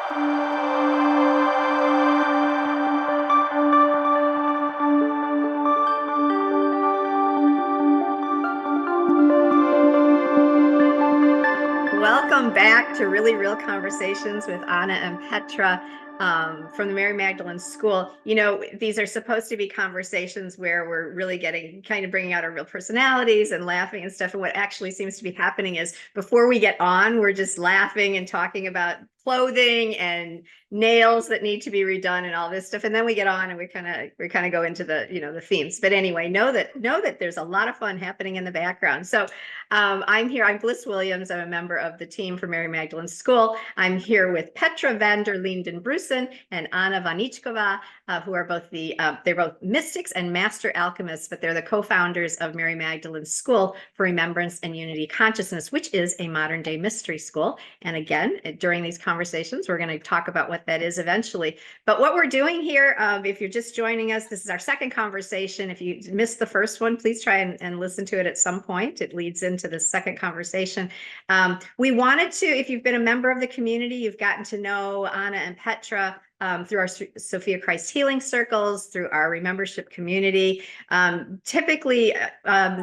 Welcome back to Really Real Conversations with Anna and Petra from the Mary Magdalene School. You know, these are supposed to be conversations where we're really getting kind of bringing out our real personalities and laughing and stuff. And what actually seems to be happening is before we get on, we're just laughing and talking about clothing and nails that need to be redone and all this stuff. And then we get on and we kind of go into the, you know, the themes. But anyway, know that there's a lot of fun happening in the background. So I'm here. I'm Bliss Williams. I'm a member of the team for Mary Magdalene School. I'm here with Petra van der Linden Brussen and Anna Vanickova, who are both they're both mystics and master alchemists, but they're the co-founders of Mary Magdalene School for Remembrance and Unity Consciousness, which is a modern day mystery school. And again, during these conversations, we're going to talk about what that is eventually. But what we're doing here, if you're just joining us, this is our second conversation. If you missed the first one, please try and listen to it at some point. It leads into the second conversation. We wanted to, if you've been a member of the community, you've gotten to know Anna and Petra through our Sophia Christ healing circles, through our remembership community. Typically,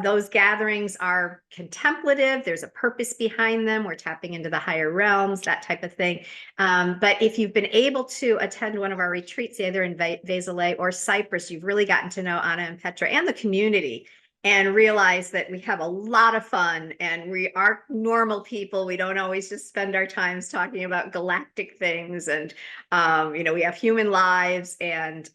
those gatherings are contemplative. There's a purpose behind them. We're tapping into the higher realms, that type of thing. But if you've been able to attend one of our retreats, either in Vézelay or Cyprus, you've really gotten to know Anna and Petra and the community, and realize that we have a lot of fun and we are normal people. We don't always just spend our times talking about galactic things, and you know, we have human lives, and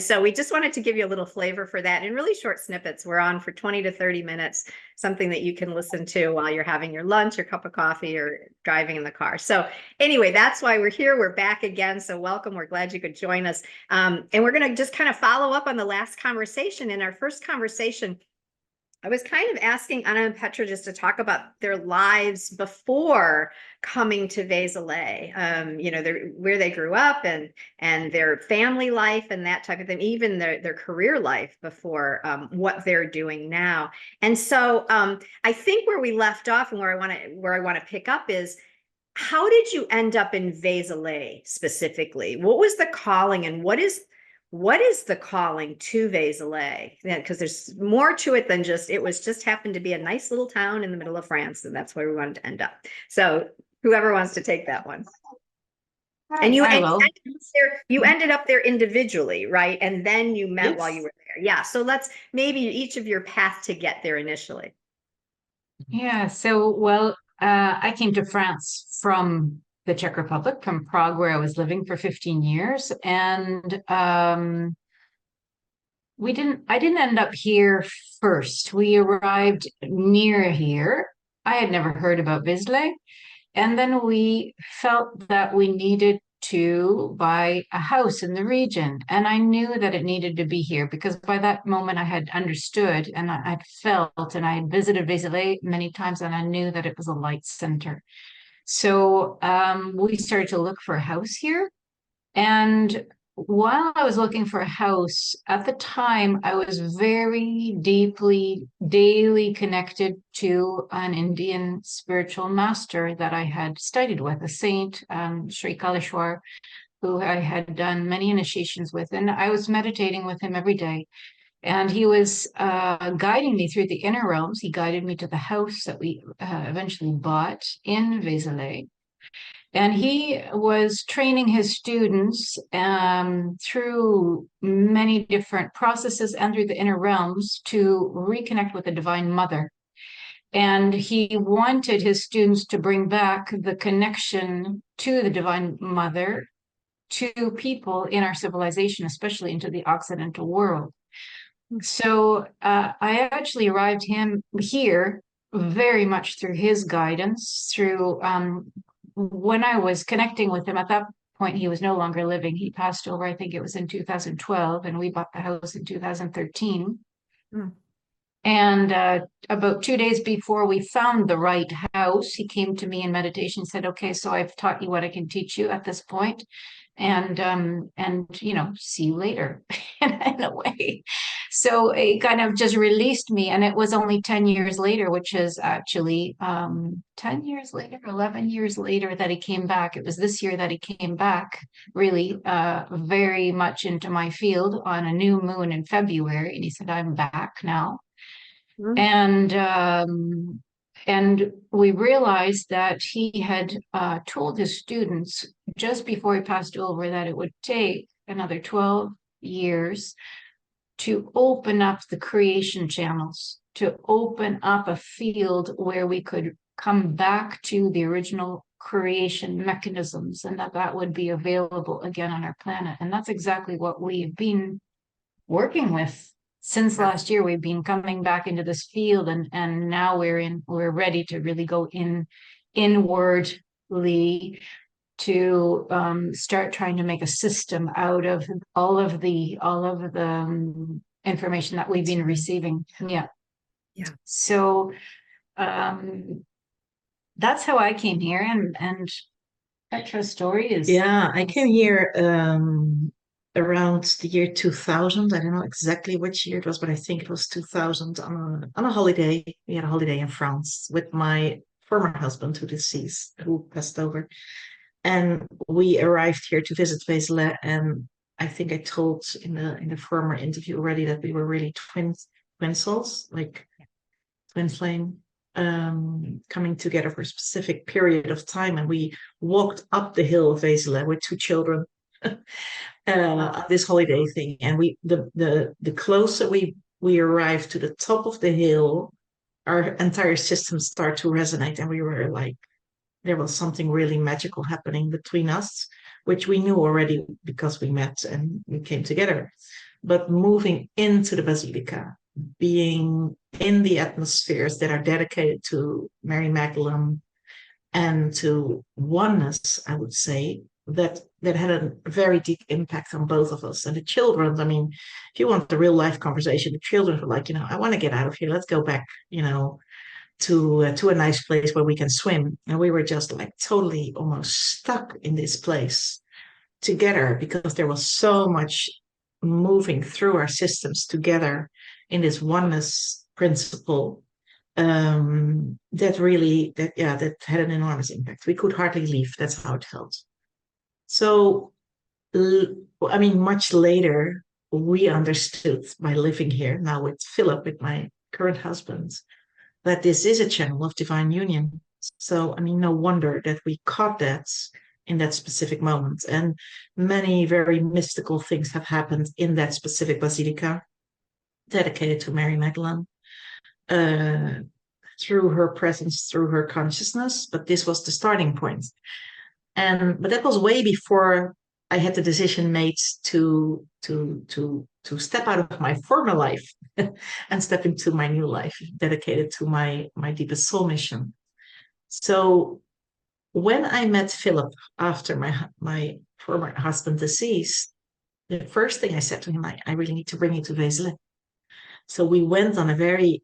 so we just wanted to give you a little flavor for that in really short snippets. We're on for 20 to 30 minutes, something that you can listen to while you're having your lunch, your cup of coffee, or driving in the car. So anyway, that's why we're here. We're back again. So welcome. We're glad you could join us. And we're going to just kind of follow up on the last conversation. In our first conversation, I was kind of asking Anna and Petra just to talk about their lives before coming to Vézelay, you know, where they grew up and their family life and that type of thing, even their career life before what they're doing now. And so I think where we left off and where I want to pick up is, how did you end up in Vézelay specifically? What was the calling, and what is the calling to Vézelay? Because there's more to it than just, it was just happened to be a nice little town in the middle of France, and that's where we wanted to end up. So whoever wants to take that one. And you ended up there individually, right? And then you met while you were there. Yeah. So let's maybe each of your path to get there initially. Yeah. So, well, I came to France from the Czech Republic, from Prague, where I was living for 15 years. And I didn't end up here first. We arrived near here. I had never heard about Vézelay. And then we felt that we needed to buy a house in the region. And I knew that it needed to be here because by that moment I had understood and I had felt, and I had visited Vézelay many times, and I knew that it was a light center. So we started to look for a house here. And while I was looking for a house, at the time, I was very deeply, daily connected to an Indian spiritual master that I had studied with, a saint, Sri Kaleshwar, who I had done many initiations with. And I was meditating with him every day. And he was guiding me through the inner realms. He guided me to the house that we eventually bought in Vézelay. And he was training his students through many different processes and through the inner realms to reconnect with the Divine Mother. And he wanted his students to bring back the connection to the Divine Mother to people in our civilization, especially into the Occidental world. So I actually arrived here very much through his guidance, through when I was connecting with him. At that point, he was no longer living. He passed over, I think it was in 2012, and we bought the house in 2013. And about 2 days before we found the right house, he came to me in meditation and said, okay, so I've taught you what I can teach you at this point. And you know, see you later in a way. So it kind of just released me. And it was only 10 years later, which is actually 10 years later, 11 years later that he came back. It was this year that he came back, really very much into my field on a new moon in February. And he said, I'm back now. And we realized that he had told his students just before he passed over that it would take another 12 years to open up the creation channels, to open up a field where we could come back to the original creation mechanisms, and that would be available again on our planet. And that's exactly what we've been working with. Since last year, we've been coming back into this field, and now we're ready to really go inwardly to start trying to make a system out of all of the information that we've been receiving. Yeah. So that's how I came here, and Petra's story is. Yeah, I came here around the year 2000. I don't know exactly which year it was, but I think it was 2000 on a holiday. We had a holiday in France with my former husband, who passed over. And we arrived here to visit Vézelay, and I think I told in the former interview already that we were really twin souls, like twin flame, coming together for a specific period of time. And we walked up the hill of Vézelay with 2 children. This holiday thing, and the closer we arrived to the top of the hill, our entire system started to resonate, and we were like, there was something really magical happening between us, which we knew already because we met and we came together. But moving into the Basilica, being in the atmospheres that are dedicated to Mary Magdalene and to oneness, I would say, that had a very deep impact on both of us. And the children, I mean, if you want the real life conversation, the children were like, I want to get out of here. Let's go back, to a nice place where we can swim. And we were just like totally almost stuck in this place together, because there was so much moving through our systems together in this oneness principle, that had an enormous impact. We could hardly leave. That's how it felt. So, I mean, much later, we understood by living here now with Philip, with my current husband, that this is a channel of divine union. So, I mean, no wonder that we caught that in that specific moment. And many very mystical things have happened in that specific basilica dedicated to Mary Magdalene, through her presence, through her consciousness. But this was the starting point. But that was way before I had the decision made to step out of my former life and step into my new life, dedicated to my deepest soul mission. So when I met Philip after my former husband deceased, the first thing I said to him, I really need to bring you to Vézelay. So we went on a very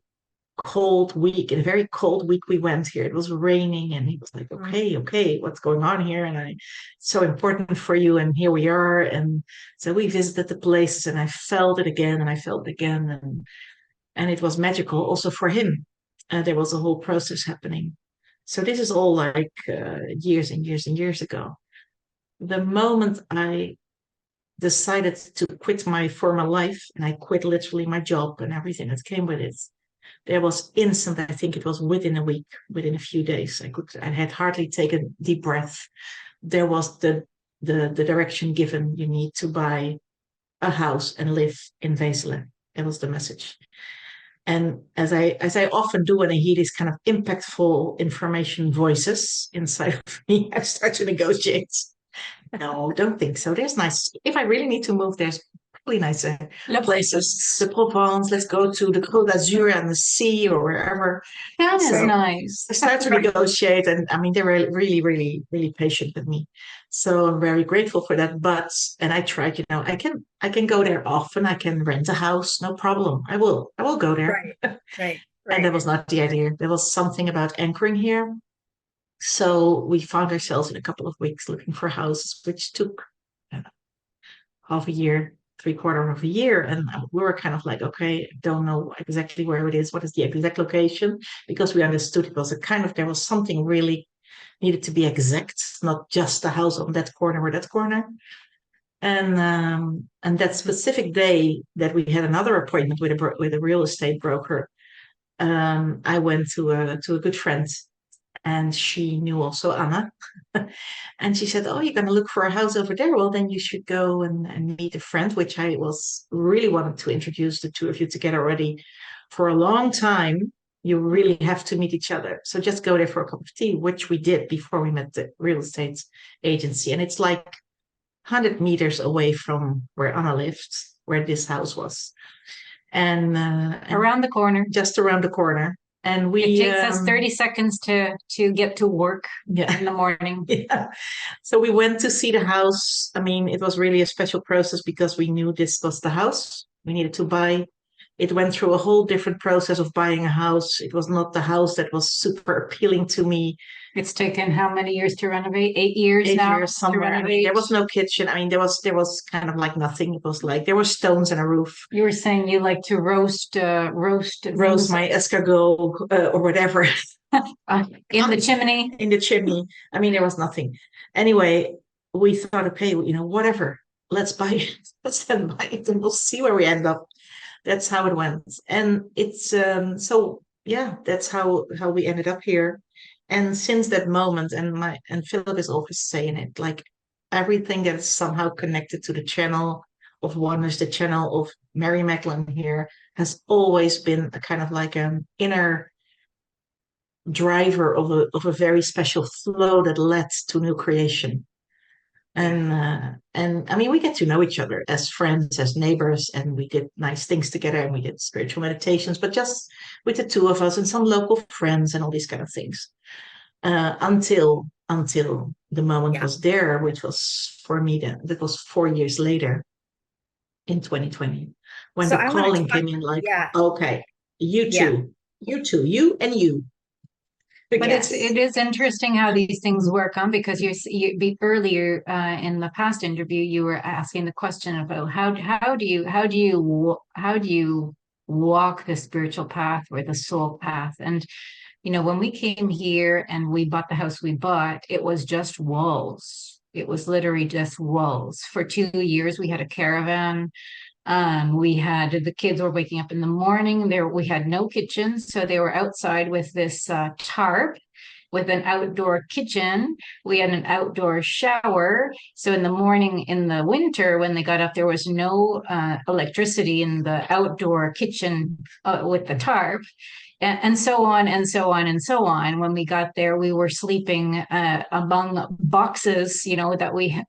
cold week. In a very cold week we went here. It was raining, and he was like, okay, what's going on here? And it's so important for you, and here we are. And so we visited the places, and I felt it again, and I felt it again, and it was magical also for him. There was a whole process happening. So this is all like years and years and years ago. The moment I decided to quit my former life, and I quit literally my job and everything that came with it, there was instant, I think it was within a week, within a few days, I had hardly taken a deep breath. There was the direction given, you need to buy a house and live in Vézelay. That was the message. And as I often do when I hear these kind of impactful information voices inside of me, I start to negotiate. No, don't think so. There's nice, if I really need to move, there's really nice places. The Provence, let's go to the Côte d'Azur and the sea or wherever. That is So nice. I started to negotiate, and I mean, they were really, really, really patient with me. So I'm very grateful for that. And I tried, I can go there often. I can rent a house, no problem. I will go there. Right. And that was not the idea. There was something about anchoring here. So we found ourselves in a couple of weeks looking for houses, which took half a year, three-quarter of a year. And we were kind of like, okay, don't know exactly where it is. What is the exact location? Because we understood it was there was something really needed to be exact, not just a house on that corner or that corner. And that specific day that we had another appointment with a real estate broker, I went to a good friend, and she knew also Anna. And she said, oh, you're going to look for a house over there? Well, then you should go and meet a friend, which I was really wanted to introduce the two of you together already for a long time. You really have to meet each other. So just go there for a cup of tea, which we did before we met the real estate agency. And it's like 100 meters away from where Anna lived, where this house was. And around the corner. Just around the corner. And it takes us 30 seconds to get to work in the morning. Yeah. So we went to see the house. I mean, it was really a special process because we knew this was the house we needed to buy. It went through a whole different process of buying a house. It was not the house that was super appealing to me. It's taken how many years to renovate? 8 years 8 now? years somewhere. I mean, there was no kitchen. I mean, there was kind of like nothing. It was like there were stones and a roof. You were saying you like to roast my escargot or whatever in the chimney. In the chimney. I mean, there was nothing. Anyway, we thought, okay, whatever. Let's buy it. Let's then buy it, and we'll see where we end up. That's how it went. And it's so yeah, that's how we ended up here. And since that moment, and Philip is always saying it, like everything that is somehow connected to the channel of Wonders, the channel of Mary Magdalene here, has always been a kind of like an inner driver of a very special flow that led to new creation. And I mean, we get to know each other as friends, as neighbors, and we did nice things together, and we did spiritual meditations, but just with the two of us and some local friends and all these kind of things. Until the moment was there, which was for me that was 4 years later, in 2020, when the calling came in. Like, okay, you two, you and you. But it is interesting how these things work on, because you earlier in the past interview you were asking the question about how do you walk the spiritual path or the soul path. And when we came here and we bought the house we bought, it was just walls. It was literally just walls. For 2 years we had a caravan. The kids were waking up in the morning. We had no kitchen, so they were outside with this tarp with an outdoor kitchen. We had an outdoor shower. So in the morning, in the winter, when they got up, there was no electricity in the outdoor kitchen with the tarp. And so on and so on and so on. When we got there, we were sleeping among boxes, that we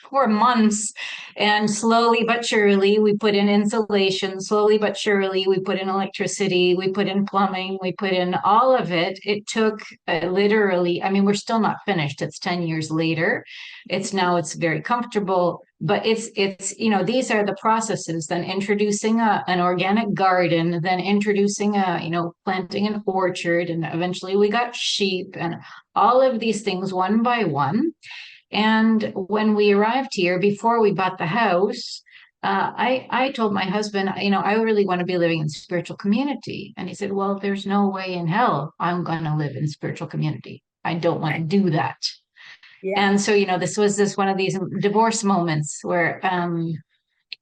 for months. And slowly but surely, we put in insulation. Slowly but surely, we put in electricity. We put in plumbing. We put in all of it. It took literally, I mean, we're still not finished. It's 10 years later. It's very comfortable. But it's these are the processes. Then introducing an organic garden, then introducing planting an orchard, and eventually we got sheep, and all of these things one by one. And when we arrived here, before we bought the house, I told my husband, I really want to be living in spiritual community. And he said, well, there's no way in hell I'm going to live in spiritual community. I don't want to do that. Yeah. And so, this was one of these divorce moments where,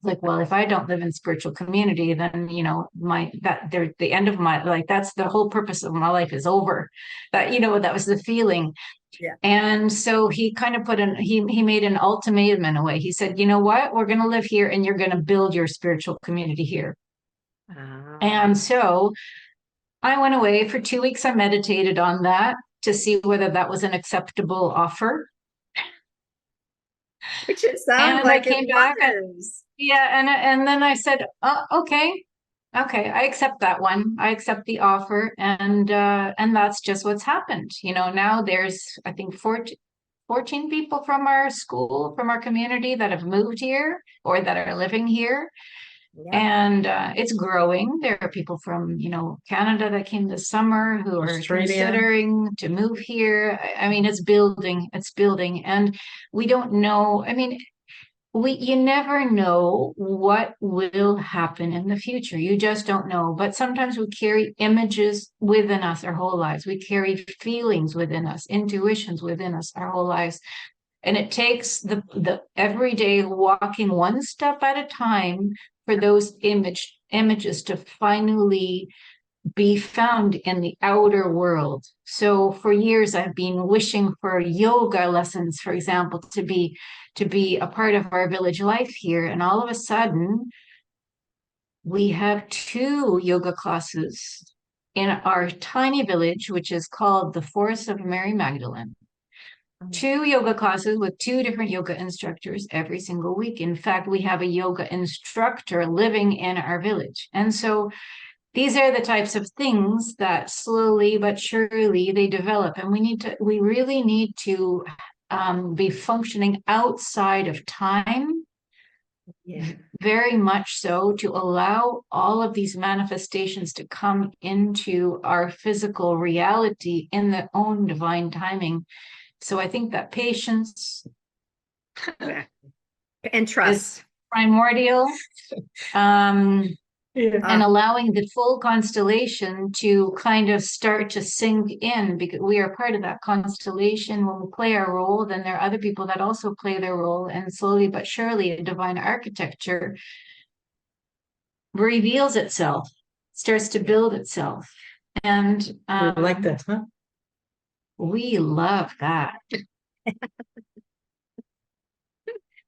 like, well, if I don't live in spiritual community, then, the end of my, like, that's the whole purpose of my life is over. That, that was the feeling. Yeah. And so he kind of he made an ultimatum in a way. He said, you know what, we're going to live here and you're going to build your spiritual community here. And so I went away for 2 weeks. I meditated on that to see whether that was an acceptable offer. Which it sounds And I like it came back and was. yeah, and then I said, okay, okay, I accept that one. I accept the offer, and that's just what's happened. You know, now there's I think 14 people from our school, from our community that have moved here or that are living here. Yeah. And it's growing. There are people from, you know, Canada that came this summer who are Australia. considering to move here. I mean, it's building, and we don't know. I mean, you never know what will happen in the future. You just don't know. But sometimes we carry images within us our whole lives. We carry feelings within us, intuitions within us our whole lives. And it takes the everyday walking one step at a time for those images to finally be found in the outer world. So for years I've been wishing for yoga lessons, for example, to be a part of our village life here. And all of a sudden we have 2 yoga classes in our tiny village, which is called the Forest of Mary Magdalene. 2 yoga classes with 2 different yoga instructors every single week. In fact, we have a yoga instructor living in our village. And so these are the types of things that slowly but surely they develop. And we really need to be functioning outside of time. Yeah. Very much so, to allow all of these manifestations to come into our physical reality in their own divine timing. So I think that patience And trust is primordial, and Yeah. allowing the full constellation to kind of start to sink in, because we are part of that constellation. When we play our role, then there are other people that also play their role, and slowly but surely a divine architecture reveals itself, starts to build itself. And We like that, huh? we love that.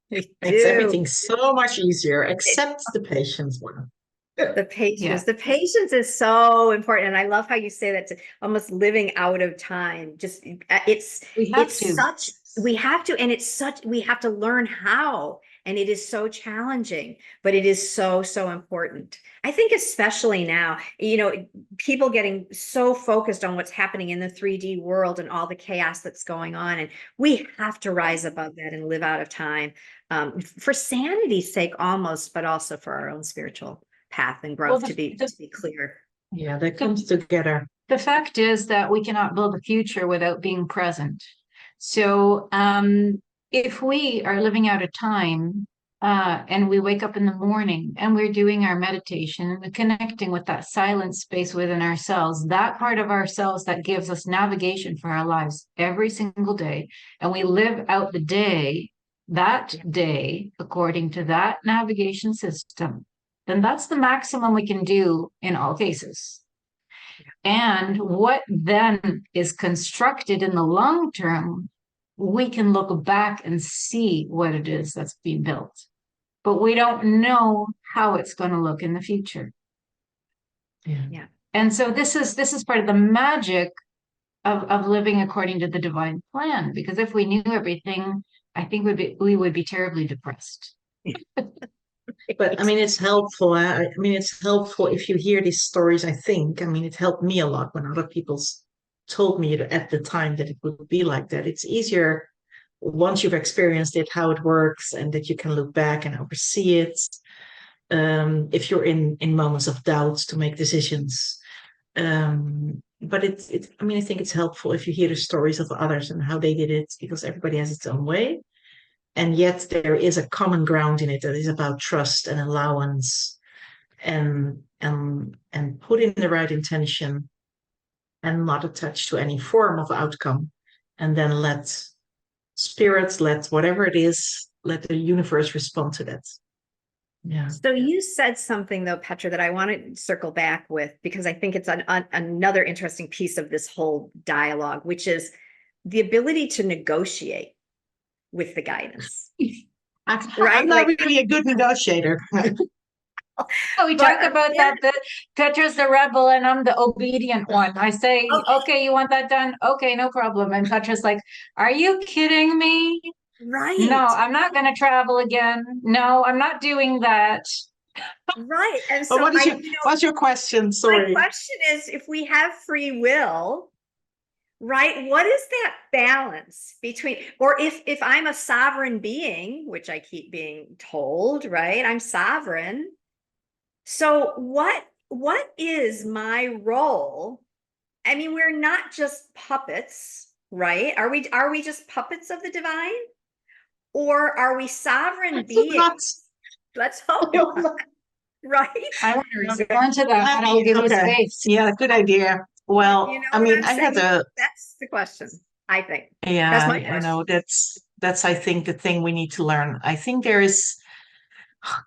we Makes do. everything so much easier, except the patience one. The patience, Yeah. the patience is so important. And I love how you say that, to almost living out of time. Just We have it's to. such, we have to, and it's such, we have to learn how. And it is so challenging, but it is so, so important. I think especially now, you know, people getting so focused on what's happening in the 3D world and all the chaos that's going on. And we have to rise above that and live out of time, for sanity's sake almost, but also for our own spiritual path and growth, to be clear. Yeah, that comes together. The fact is that we cannot build a future without being present. So if we are living out of time, and we wake up in the morning and we're doing our meditation and we're connecting with that silent space within ourselves, that part of ourselves that gives us navigation for our lives every single day, and we live out the day, that day, according to that navigation system, then that's the maximum we can do in all cases. And what then is constructed in the long term, we can look back and see what it is that's being built. But we don't know how it's going to look in the future. Yeah. And so this is part of the magic of living according to the divine plan. Because if we knew everything, I think we would be terribly depressed. But I mean, it's helpful. I mean, it's helpful if you hear these stories. I think, I mean, it helped me a lot when other people told me at the time that it would be like that. It's easier once you've experienced it, how it works, and that you can look back and oversee it. If you're in moments of doubt, to make decisions. But I mean, I think it's helpful if you hear the stories of others and how they did it, because everybody has its own way. And yet there is a common ground in it that is about trust and allowance, and put in the right intention, and not attached to any form of outcome, and then let spirits, let whatever it is, let the universe respond to that. Yeah. So you said something though, Petra, that I want to circle back with, because I think it's another interesting piece of this whole dialogue, which is the ability to negotiate with the guidance. I'm not really a good negotiator. Oh, we talk about that Petra's the rebel and I'm the obedient one. I say, okay, you want that done? Okay, no problem. And Petra's like, are you kidding me? No, Right. I'm not going to travel again. No, I'm not doing that. Right. And But so what's your question? my Sorry. question is, if we have free will, right, what is that balance between, or if I'm a sovereign being, which I keep being told, right? I'm sovereign. So what is my role? I mean, we're not just puppets, right? Are we just puppets of the divine? Or are we sovereign beings? Let's hope not, right? I want to respond to that. I'll give you space. Yeah, good idea. Well, You know I what mean, I'm I had saying? a That's the question, I think. That's yeah, my I know question. that's I think the thing we need to learn. I think there is,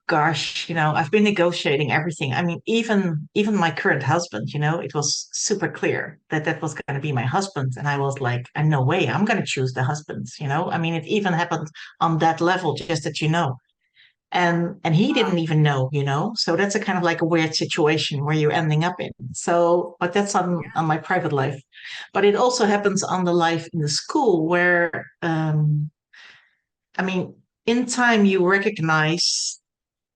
gosh, I've been negotiating everything. I mean, even my current husband, it was super clear that that was going to be my husband, and I was like, no way, I'm going to choose the husband. I mean, it even happened on that level, just that and he didn't even know. So that's a kind of like a weird situation where you're ending up in. So, but that's on my private life. But it also happens on the life in the school where I mean, in time you recognize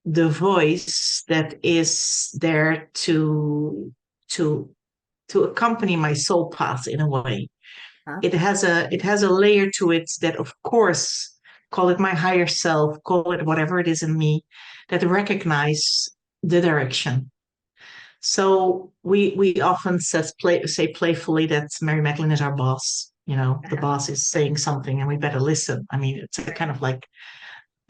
the voice that is there to to accompany my soul path in a way. Huh? It has a layer to it that, of course, call it my higher self, call it whatever it is in me, that recognize the direction. So we often say playfully that Mary Magdalene is our boss. The boss is saying something and we better listen. I mean, it's a kind of like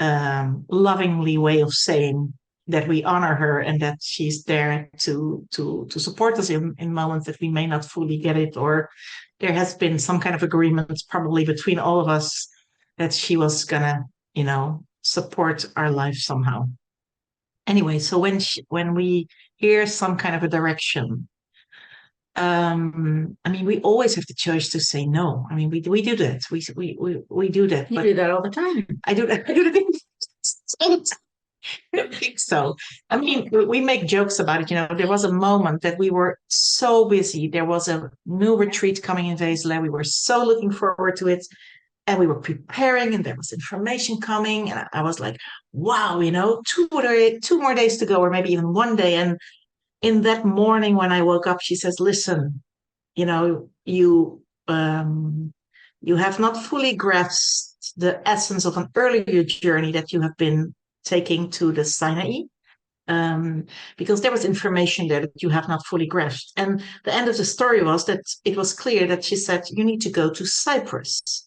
lovingly way of saying that we honor her and that she's there to support us in moments that we may not fully get it, or there has been some kind of agreement probably between all of us that she was gonna support our life somehow. Anyway, so when we hear some kind of a direction, I mean, we always have the choice to say no. I mean, we do that. We do that. You do that all the time. I do that. I do that. I don't think so. I mean, we make jokes about it. There was a moment that we were so busy. There was a new retreat coming in Vézelay. We were so looking forward to it. And we were preparing, and there was information coming. And I was like, wow, 2 more days to go, or maybe even one day. And in that morning when I woke up, she says, listen, you have not fully grasped the essence of an earlier journey that you have been taking to the Sinai, because there was information there that you have not fully grasped. And the end of the story was that it was clear that she said, you need to go to Cyprus.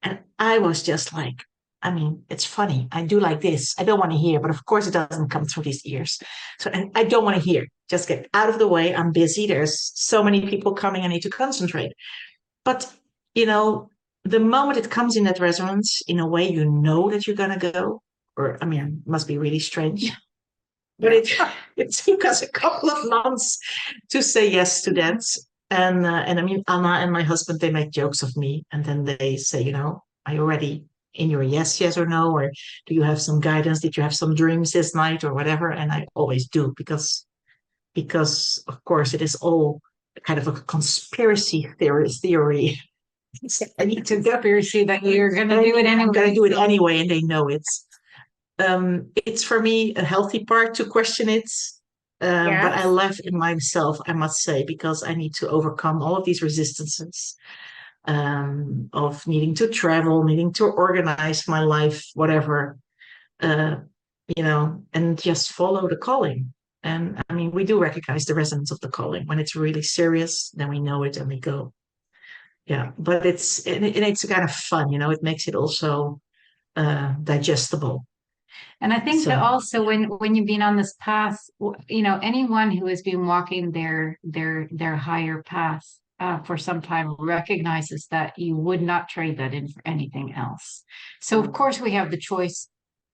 And I was just like, I mean, it's funny. I do like this. I don't want to hear, but of course it doesn't come through these ears. So, and I don't want to hear. Just get out of the way. I'm busy. There's so many people coming. I need to concentrate. But, the moment it comes in that resonance, in a way, that you're going to go, or, I mean, it must be really strange. But it took us a couple of months to say yes to that. And I mean, Anna and my husband, they make jokes of me. And then they say, are you ready in your yes or no? Or do you have some guidance? Did you have some dreams this night or whatever? And I always do, because of course it is all kind of a conspiracy theory. I need to Conspiracy that you're going to do it anyway. I'm going to do it anyway, and they know it's for me a healthy part to question it. But I laugh in myself, I must say, because I need to overcome all of these resistances of needing to travel, needing to organize my life, whatever, and just follow the calling. And I mean, we do recognize the resonance of the calling. When it's really serious, then we know it and we go. Yeah, but it's kind of fun, it makes it also digestible. And I think that also when you've been on this path, anyone who has been walking their higher path for some time recognizes that you would not trade that in for anything else. So of course we have the choice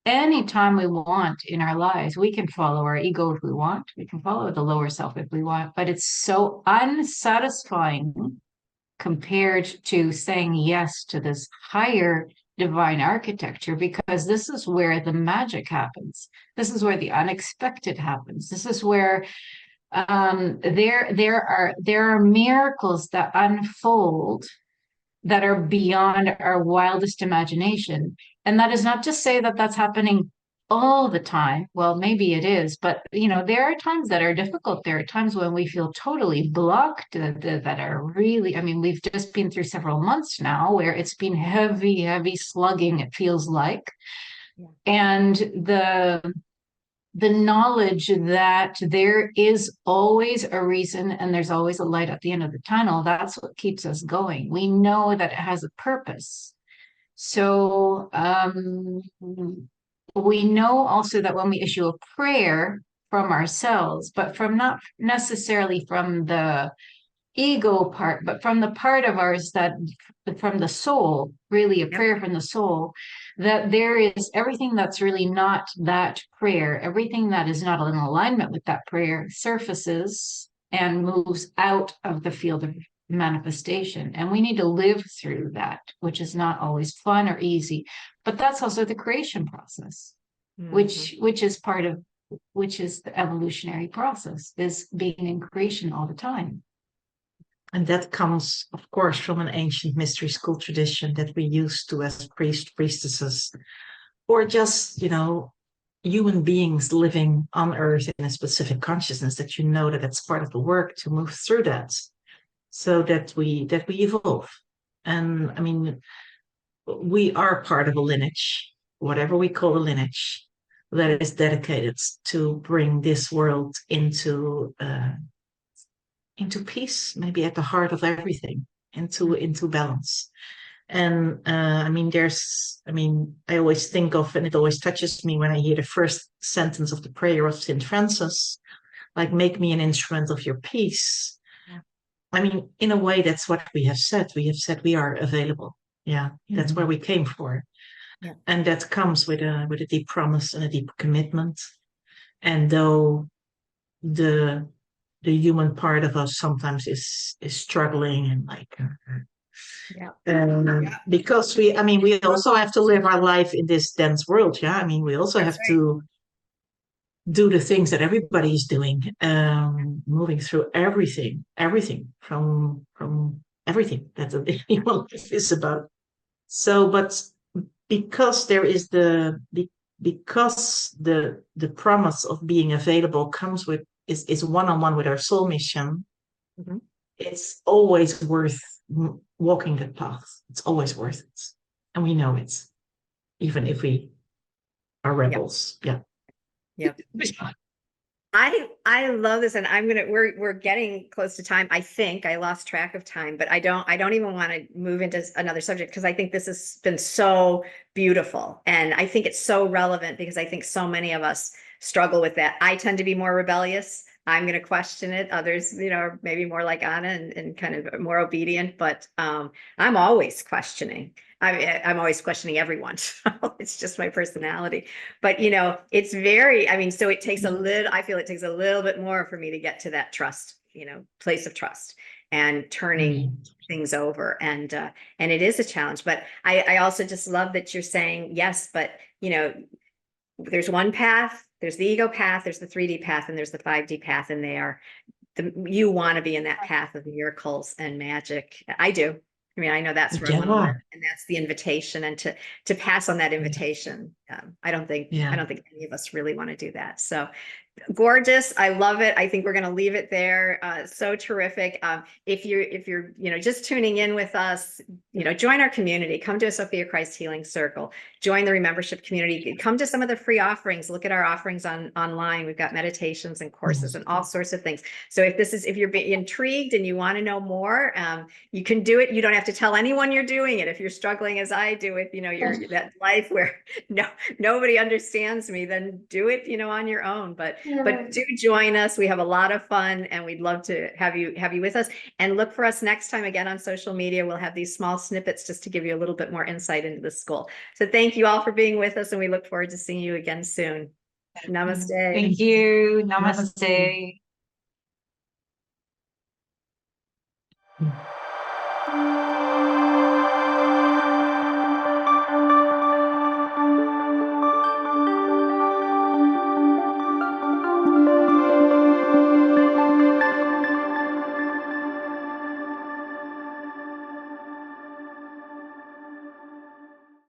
anytime we want in our lives. We can follow our ego if we want. We can follow the lower self if we want. But it's so unsatisfying compared to saying yes to this higher divine architecture, because this is where the magic happens. This is where the unexpected happens. This is where there are miracles that unfold that are beyond our wildest imagination. And that is not to say that that's happening all the time. Well, maybe it is, but there are times that are difficult. There are times when we feel totally blocked that are really, I mean, we've just been through several months now where it's been heavy, heavy slugging, it feels like. Yeah. And the knowledge that there is always a reason and there's always a light at the end of the tunnel, that's what keeps us going. We know that it has a purpose. So we know also that when we issue a prayer from ourselves, but from not necessarily from the ego part, but from the part of ours that from the soul, really a prayer from the soul, that there is everything that's really not that prayer, everything that is not in alignment with that prayer surfaces and moves out of the field of manifestation. And we need to live through that, which is not always fun or easy, but that's also the creation process, which is part of, which is the evolutionary process, is being in creation all the time. And that comes, of course, from an ancient mystery school tradition that we used to as priests, priestesses, or just, human beings living on Earth in a specific consciousness, that that it's part of the work to move through that, so that we evolve. And I mean, we are part of a lineage, whatever we call a lineage, that is dedicated to bring this world into peace, maybe at the heart of everything, into balance. And I always think of, and it always touches me when I hear the first sentence of the prayer of Saint Francis, like, make me an instrument of your peace. Yeah. I mean, in a way, that's what we have said. We have said we are available. Yeah, that's where we came for. Yeah. And that comes with a deep promise and a deep commitment. And though the human part of us sometimes is struggling and because we also have to live our life in this dense world. Yeah, I mean, we also have to do the things that everybody is doing, moving through everything from everything that the human life is about. So, but because there is because the promise of being available comes with is one-on-one with our soul mission, it's always worth walking that path. It's always worth it. And we know it, even if we are rebels. Yeah. I love this, and we're getting close to time. I think I lost track of time, but I don't even want to move into another subject, because I think this has been so beautiful, and I think it's so relevant, because I think so many of us struggle with that. I tend to be more rebellious. I'm going to question it. Others, are maybe more like Anna and kind of more obedient, but I'm always questioning. I'm always questioning everyone. It's just my personality. But, it's so it takes I feel it takes a little bit more for me to get to that trust, place of trust and turning things over. And it is a challenge. But I also just love that you're saying, yes, but, there's one path, there's the ego path, there's the 3D path, and there's the 5D path. And you want to be in that path of miracles and magic. I do. I mean, I know that's where I want to live, and that's the invitation, and to pass on that invitation. I don't think any of us really want to do that. So gorgeous. I love it. I think we're going to leave it there. So terrific. If you're just tuning in with us, join our community, come to a Sophia Christ Healing Circle, join the Remembership community, come to some of the free offerings, look at our offerings online. We've got meditations and courses and all sorts of things. So if you're intrigued and you want to know more, you can do it. You don't have to tell anyone you're doing it. If you're struggling as I do with, that life where nobody understands me, then do it, on your own. But do join us. We have a lot of fun, and we'd love to have you with us. And look for us next time again on social media. We'll have these small snippets just to give you a little bit more insight into the school. So thank you all for being with us, and we look forward to seeing you again soon. Namaste. Thank you. Namaste.